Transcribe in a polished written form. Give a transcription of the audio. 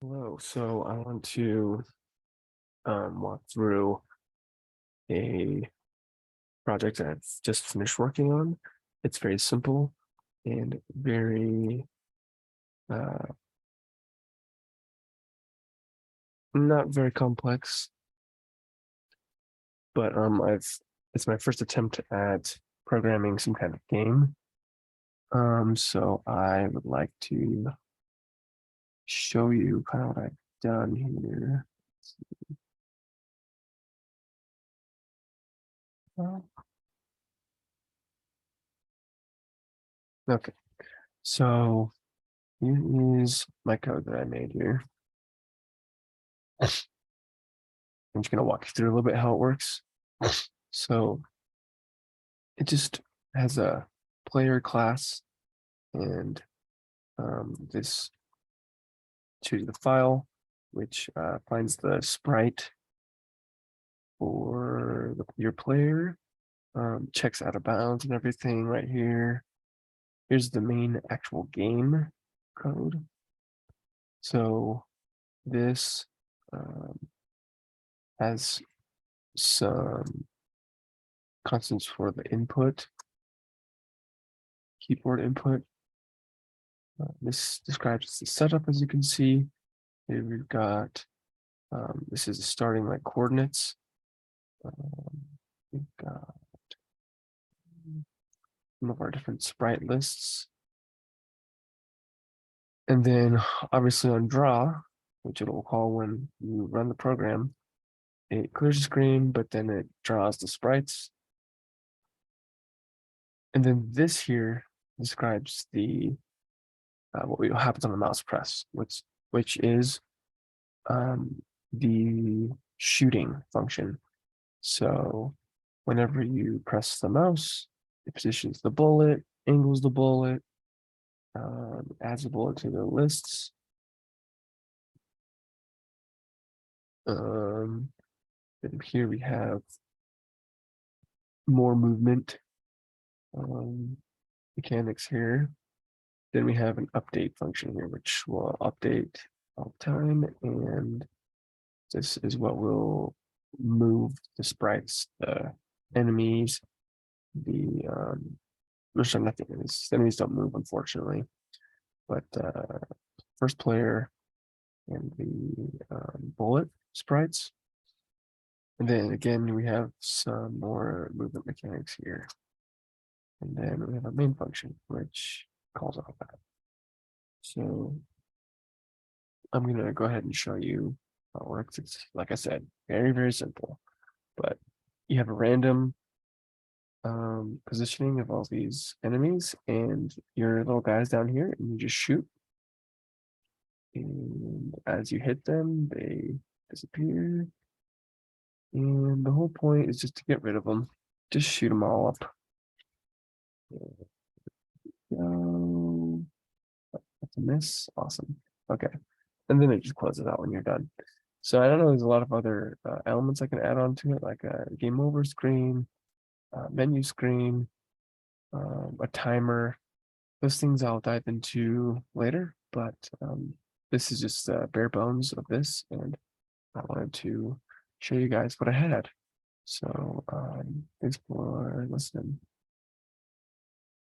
Hello, so I want to walk through a project I've just finished working on. It's very simple and very uh, not very complex, but it's my first attempt at programming some kind of game. So I would like to show you kind of what I've done here. Okay, so here is my code that I made here. I'm just going to walk you through a little bit how it works. So it just has a player class, and this choose the file, which finds the sprite for your player, checks out of bounds and everything right here. Here's the main actual game code. So this has some constants for the input, keyboard input. This describes the setup, as you can see. Here we've got, this is the starting like coordinates. We've got some of our different sprite lists. And then obviously on draw, which it will call when you run the program, it clears the screen, but then it draws the sprites. And then this here describes the what happens on the mouse press, which is the shooting function. So whenever you press the mouse, it positions the bullet, angles the bullet, adds a bullet to the lists. Then here we have more movement mechanics here. Then we have an update function here, which will update all the time, and this is what will move the sprites, the enemies, the nothing. Enemies don't move, unfortunately, but first player and the bullet sprites. And then again, we have some more movement mechanics here. And then we have a main function, which calls out that. So I'm going to go ahead and show you how it works. It's, like I said, very, very simple. But you have a random positioning of all these enemies and your little guys down here, and you just shoot. And as you hit them, they disappear. And the whole point is just to get rid of them. Just shoot them all up. That's a miss. Awesome. Okay. And then it just closes out when you're done. So I don't know, there's a lot of other elements I can add on to it, like a game over screen, menu screen, a timer. Those things I'll dive into later, but this is just bare bones of this, and I wanted to show you guys what I had. So thanks for listening.